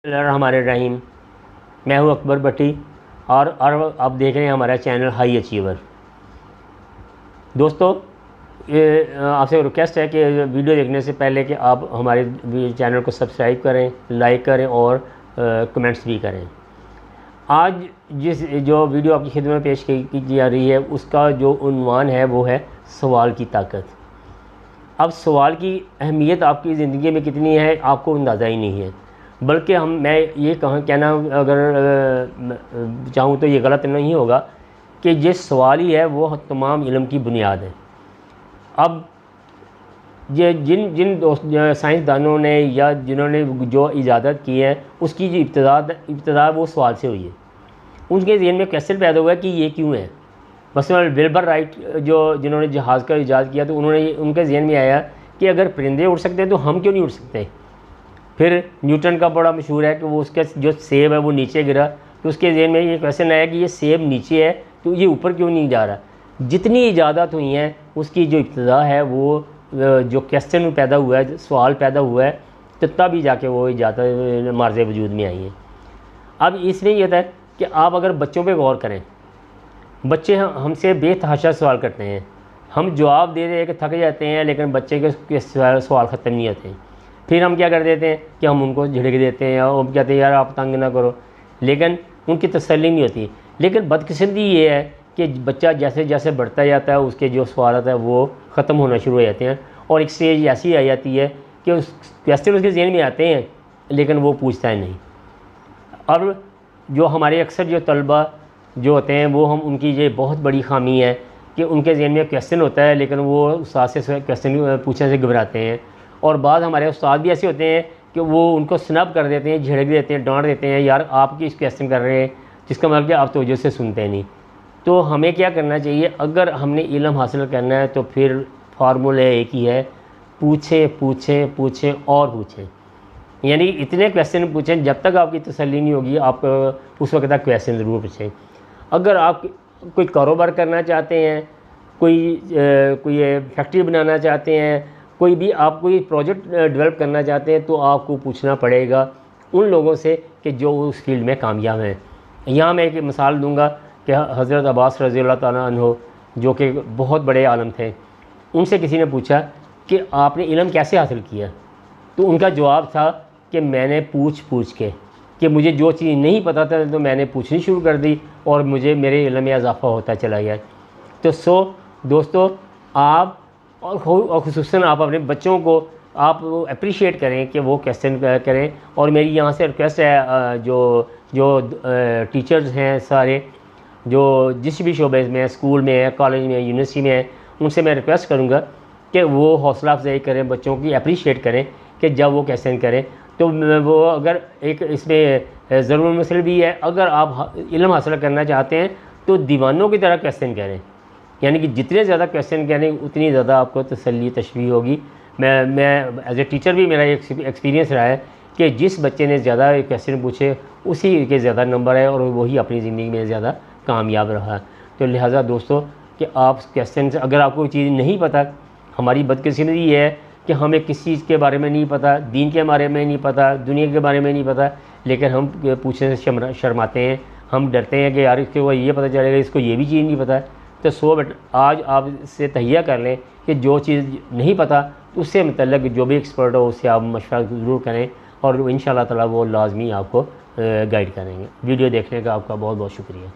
हमारे रहीम। मैं हूं अकबर भट्टी और आप देख रहे हैं हमारा चैनल हाई अचीवर। दोस्तों, ये आपसे रिक्वेस्ट है कि वीडियो देखने से पहले कि आप हमारे चैनल को सब्सक्राइब करें, लाइक करें और कमेंट्स भी करें। आज जो वीडियो आपकी खिदमत में पेश की जा रही है उसका जो उन्वान है वो है सवाल की ताकत। अब सवाल की अहमियत आपकी ज़िंदगी में कितनी है आपको अंदाज़ा ही नहीं है, बल्कि मैं ये कहना अगर चाहूँ तो ये गलत नहीं होगा कि ये सवाल ही है वो तमाम इल्म की बुनियाद है। अब ये जिन साइंसदानों ने या जिन्होंने जो इजाज़त की है उसकी जो इब्तदा वो सवाल से हुई है। उनके ज़हन में क्वेश्चन पैदा हुआ कि ये क्यों है। मसलन विल्बर राइट जिन्होंने जहाज़ का इजाद किया तो उनके ज़हन में आया कि अगर परिंदे उड़ सकते हैं तो हम क्यों नहीं उड़ सकते। फिर न्यूटन का बड़ा मशहूर है कि वो उसका जो सेब है वो नीचे गिरा तो उसके ज़हन में ये क्वेश्चन आया कि ये सेब नीचे है तो ये ऊपर क्यों नहीं जा रहा। जितनी इजाज़त हुई हैं उसकी जो इब्तिदा है वो जो क्वेश्चन पैदा हुआ है, सवाल पैदा हुआ है, तो तब ही जाके वो इजाज़त मार्ज़ वजूद में आई है। अब इसमें यह है कि आप अगर बच्चों पे गौर करें, बच्चे हमसे बेतहाशा सवाल करते हैं, हम जवाब दे दे के थक जाते हैं लेकिन बच्चे के सवाल ख़त्म नहीं होते। फिर हम क्या कर देते हैं कि हम उनको झिड़क देते हैं और कहते हैं यार आप तंग ना करो, लेकिन उनकी तसल्ली नहीं होती। लेकिन बदकिस्मती ये है कि बच्चा जैसे जैसे बढ़ता जाता है उसके जो सवाल है वो ख़त्म होना शुरू हो जाते हैं और एक स्टेज ऐसी आ जाती है कि उस क्वेश्चन उसके ज़हन में आते हैं लेकिन वो पूछता है नहीं। और जो हमारे अक्सर जो तलबा जो होते हैं वो हम उनकी ये बहुत बड़ी खामी है कि उनके ज़हन में क्वेश्चन होता है लेकिन वो उस्ताद से क्वेश्चन पूछने से घबराते हैं। और बाद हमारे उस्ताद भी ऐसे होते हैं कि वो उनको स्नब कर देते हैं, झिड़क देते हैं, डांट देते हैं, यार आप किस क्वेश्चन कर रहे हैं, जिसका मतलब कि आप तवज्जो से सुनते नहीं। तो हमें क्या करना चाहिए, अगर हमने इल्म हासिल करना है तो फिर फार्मूला एक ही है, पूछें पूछें पूछें और पूछें। यानी इतने क्वेश्चन पूछें जब तक आपकी तसल्ली नहीं होगी, आप उस वक्त तक क्वेश्चन ज़रूर पूछें। अगर आप कोई कारोबार करना चाहते हैं, कोई फैक्ट्री बनाना चाहते हैं, कोई भी आप कोई प्रोजेक्ट डेवलप करना चाहते हैं तो आपको पूछना पड़ेगा उन लोगों से कि जो उस फील्ड में कामयाब हैं। यहाँ मैं एक मिसाल दूंगा कि हज़रत अब्बास रज़ियल्लाहु ताला अन्हु जो कि बहुत बड़े आलम थे, उनसे किसी ने पूछा कि आपने इल्म कैसे हासिल किया, तो उनका जवाब था कि मैंने पूछ के कि मुझे जो चीज़ नहीं पता था तो मैंने पूछनी शुरू कर दी और मुझे मेरे इल्म में इजाफ़ा होता चला गया। तो दोस्तों, आप और ख़ुसूसन आप अपने बच्चों को आप अप्रिशिएट करें कि वो क्वेश्चन करें। और मेरी यहाँ से रिक्वेस्ट है जो टीचर्स हैं सारे, जो जिस भी शोबे में, स्कूल में है, कॉलेज में, यूनिवर्सिटी में है, उनसे मैं रिक्वेस्ट करूँगा कि वो हौसला अफजाई करें, बच्चों की अप्रिशिएट करें कि जब वो क्वेश्चन करें तो वो अगर एक इसमें ज़रूर मसला भी है, अगर आप इल्म हासिल करना चाहते हैं तो दीवानों की तरह क्वेश्चन करें। यानी कि जितने ज़्यादा क्वेश्चन करें उतनी ज़्यादा आपको तसल्ली तशवीह होगी। मैं एज ए टीचर भी मेरा एक्सपीरियंस रहा है कि जिस बच्चे ने ज़्यादा क्वेश्चन पूछे उसी के ज़्यादा नंबर है और वही अपनी ज़िंदगी में ज़्यादा कामयाब रहा। तो लिहाजा दोस्तों कि आप क्वेश्चन से अगर आपको चीज़ नहीं पता, हमारी बदकिस्मती ये है कि हमें किस चीज़ के बारे में नहीं पता, दीन के बारे में नहीं पता, दुनिया के बारे में नहीं पता, लेकिन हम पूछने से शर्माते हैं, हम डरते हैं कि यार इसको ये पता चलेगा, इसको ये भी चीज़ नहीं पता है। तो आज आप इससे तहिया कर लें कि जो चीज़ नहीं पता उससे मतलब जो भी एक्सपर्ट हो उससे आप मशवरा ज़रूर करें और इंशाअल्लाह ताला वो लाजमी आपको गाइड करेंगे। वीडियो देखने का आपका बहुत बहुत शुक्रिया।